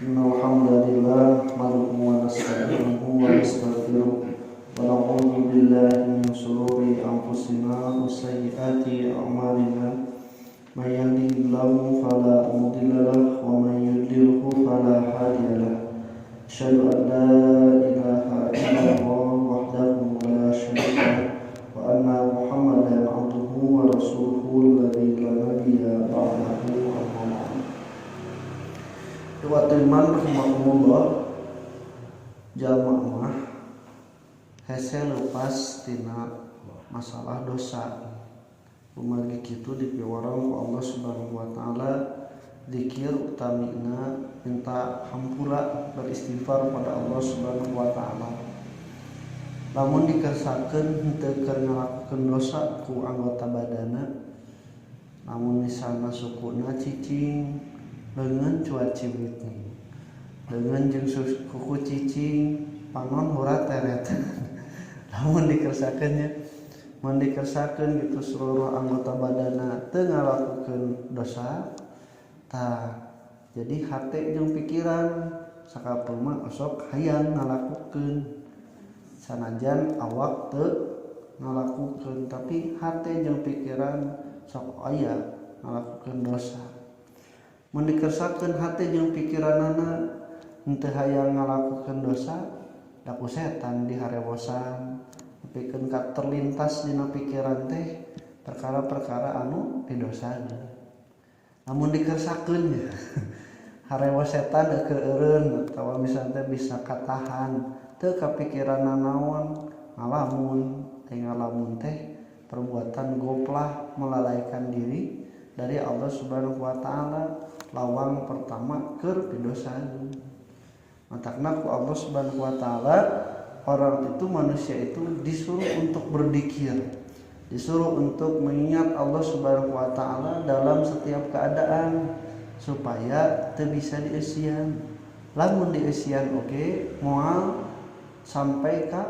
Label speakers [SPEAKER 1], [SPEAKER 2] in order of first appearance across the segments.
[SPEAKER 1] Innal hamdalillah nahmaduhu wa nasta'inuhu wa nastaghfiruh wa na'udzu billahi min shururi anfusina wa sayyiati a'malina. May yahdihillahu fala mudilla lahu wa may yudlilhu fala hadiya lahu. Asyhadu an la ilaha illallah wahdahu la syarika lahu wa anna Muhammadan abduhu wa rasuluhu alladzi la nabiyya ba'dahu. Iman rahimakumullah, jamaah hese lepas tina masalah dosa. Umargi kitu dipiwarang ku Allah Subhanahu wa taala, zikir utamina minta hampura beristighfar pada Allah Subhanahu wa taala. Lamun dikersakeun henteu keur ngalakukeun dosa ku anggota badana, namun misalna sukuna cicing dengan cuaci witni dengan jeung kuku cicing panon hura teret. Namun dikersakeun gitu seluruh anggota badana teu ngalakukeun dosa tah jadi hate jeung pikiran sakapeung mah osok hayang ngalakukeun sanajan awak teu ngalakukeun tapi hate jeung pikiran sok aya ngalakukeun dosa. Mun dikersakeun hate jeung pikiranana henteu hayang ngalakukeun dosa, da ku setan diharewosan nepikeun ka terlintas dina pikiran teh perkara-perkara anu didosakeun. Namun dikersakeun nya harewos setan keueureun atawa misalnya bisa katahan teu kapikiran naon ngalamun teh perbuatan goplah melalaikan diri dari Allah Subhanahu wa taala. Lawang pertama keur pidosaan. Matakna ku Allah Subhanahu wa taala orang itu manusia itu disuruh untuk berzikir, disuruh untuk mengingat Allah Subhanahu wa taala dalam setiap keadaan supaya teu bisa dieusian. Lamun dieusian oge moal sampai ka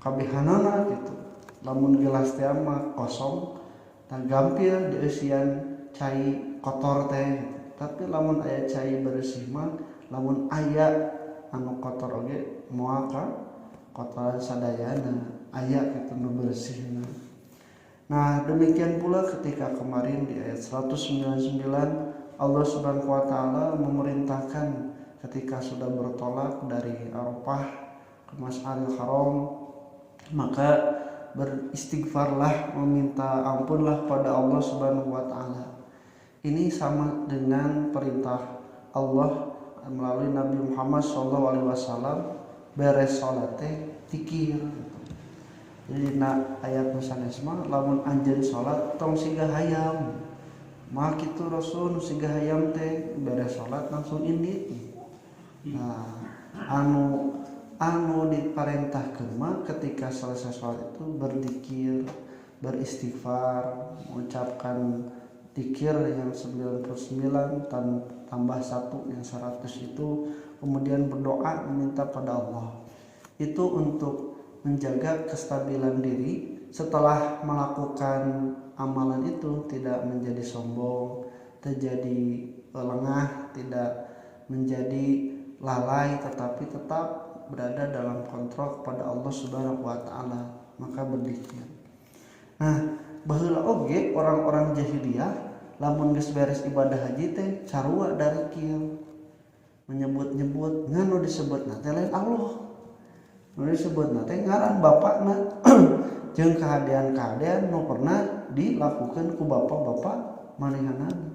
[SPEAKER 1] kabihanana gitu. Lamun gelas teh mah kosong tah gampil dieusian cai kotor teh, tapi lamun aya cai bersih mah lamun aya anu kotor oge moal ka kotoran sadayana aya kitu nu bersihna. Nah, demikian pula ketika kemarin di ayat 199 Allah Subhanahu wa taala memerintahkan ketika sudah bertolak dari Arafah ke Mas'aril Haram maka beristighfarlah, meminta ampunlah pada Allah Subhanahu wa taala. Ini sama dengan perintah Allah melalui Nabi Muhammad SAW beres salat teh zikir. Jadi na ayat sanes mah lamun anjeun salat tong siga hayam. Mah kitu Rasul siga hayam teh beres salat langsung indit. Nah, anu diparentahkeun mah ketika selesai salat itu berzikir, beristighfar, mengucapkan zikir yang 99 tambah 1 yang 100 itu, kemudian berdoa meminta pada Allah. Itu untuk menjaga kestabilan diri setelah melakukan amalan itu, tidak menjadi sombong, terjadi lengah, tidak menjadi lalai, tetapi tetap berada dalam kontrol kepada Allah Subhanahu wa taala, maka berzikir. Nah, baheula oge orang-orang jahiliyah lamun geus beres ibadah haji teh sarua dari kieu menyebut-nyebut nganu disebutna teh lain Allah. Nu disebutna teh ngaran bapakna jeung kahadean-kahadean nu pernah dilakukeun ku bapak-bapak manehanana.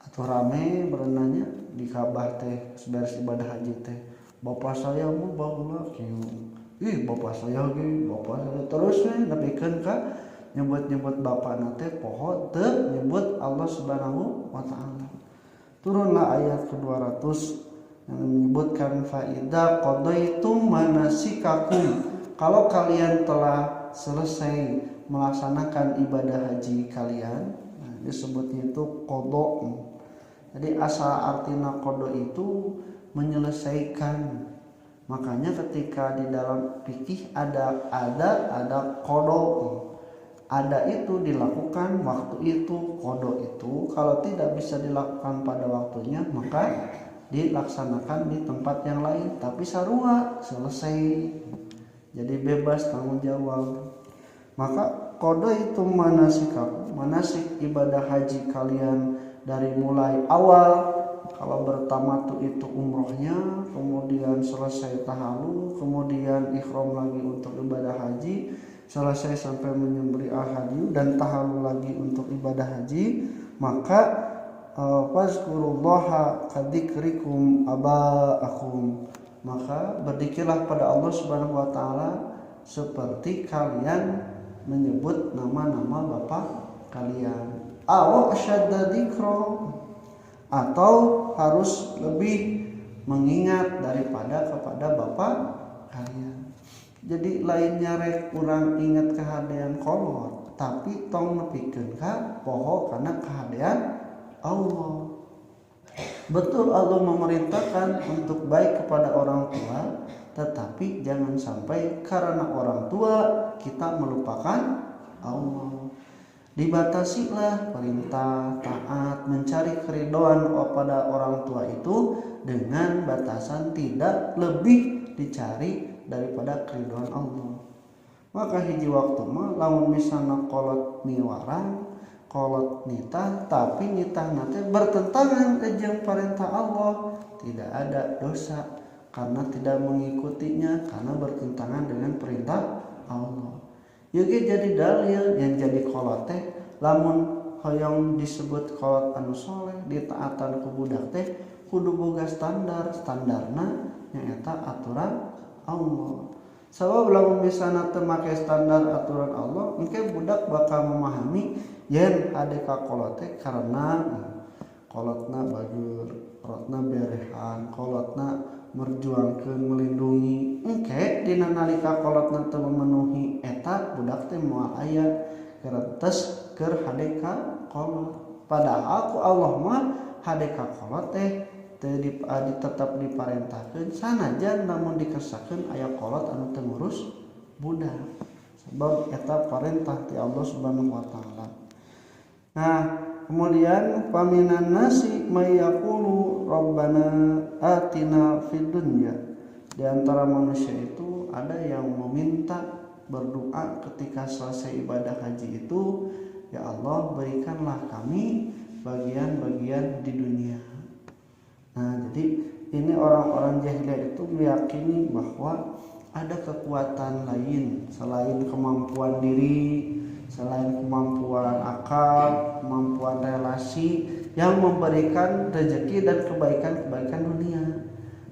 [SPEAKER 1] Atuh rame berenanya di Ka'bah teh beres ibadah haji teh bapak saya mah baheula kieu. Bapak saya ge, bapak saya terus nepikeun ka nyebut-nyebut bapana teh poho teu nyebut Allah Subhanahu wa taala. Turunlah ayat ke-200 yang menyebutkan faida qadaitum manasikakum, kalau kalian telah selesai melaksanakan ibadah haji kalian. Nah, disebutnya itu qada. Jadi asal artina qada itu menyelesaikan. Makanya ketika di dalam fikih ada qada. ada itu dilakukan waktu itu, qada itu. Kalau tidak bisa dilakukan pada waktunya, maka dilaksanakan di tempat yang lain, tapi sarua selesai, jadi bebas tanggung jawab. Maka qada itu manasik ibadah haji kalian dari mulai awal. Kalau bertamatu itu umrohnya, kemudian selesai tahalul, kemudian ihram lagi untuk ibadah haji, selesai sampai menyembelih al-hadyu dan tahalul lagi untuk ibadah haji. Maka fazkurullaha kadzikrikum aba'akum, maka berzikirlah pada Allah Subhanahu wa taala seperti kalian menyebut nama-nama bapak kalian. Aw asyadda dzikra, atau harus lebih mengingat daripada kepada bapak kalian. Jadi lainnya rek kurang ingat kehadiran kolot, tapi tong nepikeun ka poho kana kehadiran Allah. Betul Allah memerintahkan untuk baik kepada orang tua, tetapi jangan sampai karena orang tua kita melupakan Allah. Dibatasilah perintah taat mencari keridhaan pada orang tua itu dengan batasan tidak lebih dicari daripada keridhaan Allah. Maka hiji waktu mah lamun misalna kolot niwarang, kolot nitah, tapi nitah nate bertentangan jeung perintah Allah, tidak ada dosa karena tidak mengikutinya, karena bertentangan dengan perintah Allah. Yugi jadi dalil yang jadi kolot teh lamun hoyong disebut kolot anu soleh ditaatan ku budak teh kudu boga standarna nyaeta aturan Allah. Sabab lamun misalna teu make standar aturan Allah, engke budak bakal memahami yen ade ka kolot teh karena kolotna bagur, kolotna berehan, kolotna merjuangkeun melindungi. Engke dina nalika kolotna teu memenuhi eta budak teh moal aya kerentes keur hade ka kolot. Padahal ku Allah mah hade ka kolot teh tetap diparentahkeun sanajan namun dikesakeun aya kolot anu teu ngurus budak. Sebab eta parentah ti Allah Subhanahu wa taala. Nah, kemudian paminan nasi mayaqulu rabbana atina fid dunya. Di antara manusia itu ada yang meminta berdoa ketika selesai ibadah haji itu, ya Allah berikanlah kami bagian-bagian di dunia. Nah, jadi ini orang-orang jahiliyah itu meyakini bahwa ada kekuatan lain selain kemampuan diri, selain kemampuan akal, kemampuan relasi yang memberikan rezeki dan kebaikan-kebaikan dunia.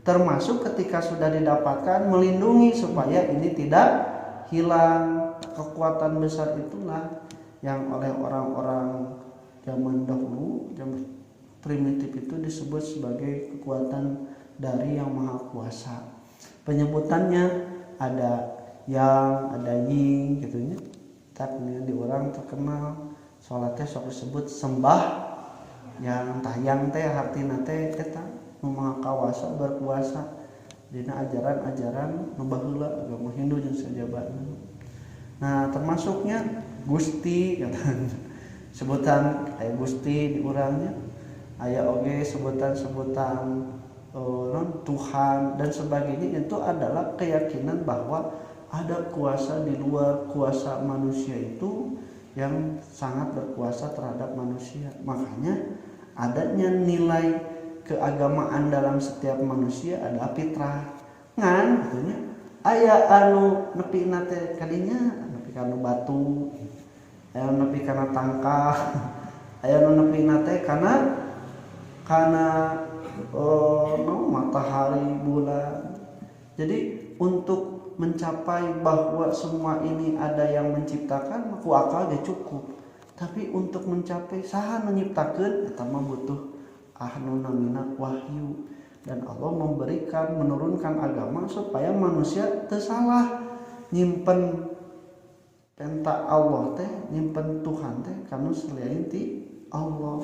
[SPEAKER 1] Termasuk ketika sudah didapatkan melindungi supaya ini tidak hilang. Kekuatan besar itulah yang oleh orang-orang zaman dahulu, zaman primitif itu disebut sebagai kekuatan dari Yang Maha Kuasa. Penyebutannya ada yang, ada yin gitu nya. Tapi di orang terkenal salatnya sok disebut sembah yang tayang teh hartina teh eta nu Maha Kuasa berkuasa dina ajaran-ajaran nu baheula agama Hindu jeung sajabatna. Nah, termasuknya Gusti kata sebutan aya Gusti di urangnya. Aya oge sebutan-sebutan Tuhan dan sebagainya. Itu adalah keyakinan bahwa ada kuasa di luar kuasa manusia itu yang sangat berkuasa terhadap manusia. Makanya adanya nilai keagamaan dalam setiap manusia adalah fitrah. Ngan katanya aya anu nepi na teh kadinya nepi kana batu, aya nepi kana tangkah, aya anu nepi na teh kana matahari, bulan. Jadi untuk mencapai bahwa semua ini ada yang menciptakan, aku akal dia cukup. Tapi untuk mencapai saha menciptakan, eta mah butuh anu namina wahyu. Dan Allah menurunkan agama supaya manusia teu salah nyimpen penta Allah teh, nyimpen Tuhan teh kanu selain ti Allah.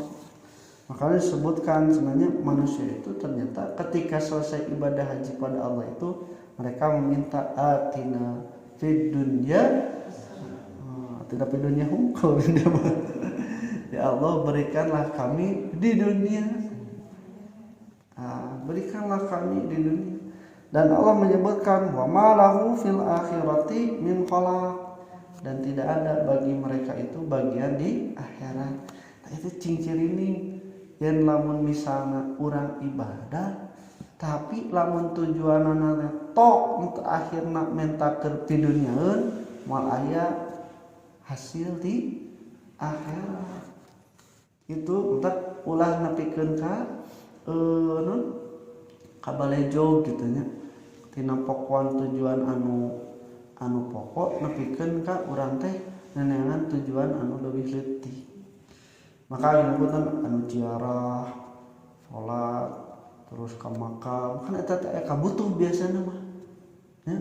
[SPEAKER 1] Makanya disebutkan sebenarnya manusia itu ternyata ketika selesai ibadah haji pada Allah itu mereka meminta atina fid dunya tidak di dunia hungkul. Ya Allah, berikanlah kami di dunia. Berikanlah kami di dunia. Dan Allah menyebutkan wa ma lahu fil akhirati min khalaq, dan tidak ada bagi mereka itu bagian di akhirat. Nah, itu cincin ini yang lamun misalnya orang ibadah tapi lamun tujuanana tok untuk akhirna mentaker di dunia mal aya hasil di akhirat. Itu entar ulah nepikeun ka kabalejo gitu nya. Tina pokon tujuan anu pokok nepikeun ka urang teh nenengan tujuan anu leuwih leutik. Maka disebutna anu ziarah, salat, terus ka makam, kan eta teh kabutuh biasana mah. Ya.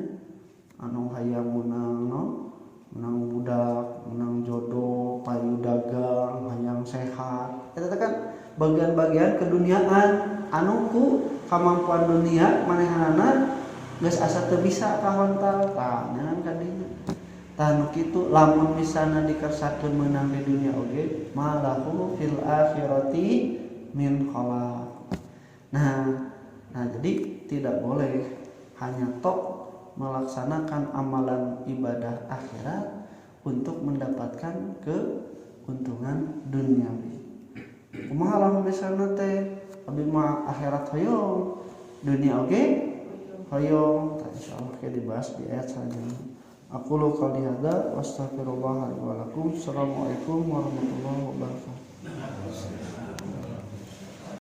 [SPEAKER 1] Anu hayang menang budak, menang jodoh, payu dagang, hayang sehat. Eta teh kan bagian-bagian keduniaan anu ku kamampuan dunia manehanana geus asa teu bisa kahontal. Tah ngan ka dieu. Tah nu kitu lamun misalna dikersakeun meunang di dunia oge, malahu fil akhirati min khalaq. Nah, jadi tidak boleh hanya tok melaksanakan amalan ibadah akhirat untuk mendapatkan keuntungan duniawi. Kumaha lamun misalna teh abi mah akhirat hoyong, dunia oge hoyong. Insyaallah kita dibahas di ayat selanjutnya. Aqulu qouli hadza wastaghfirullah li wa lakum. Assalamualaikum warahmatullahi wabarakatuh.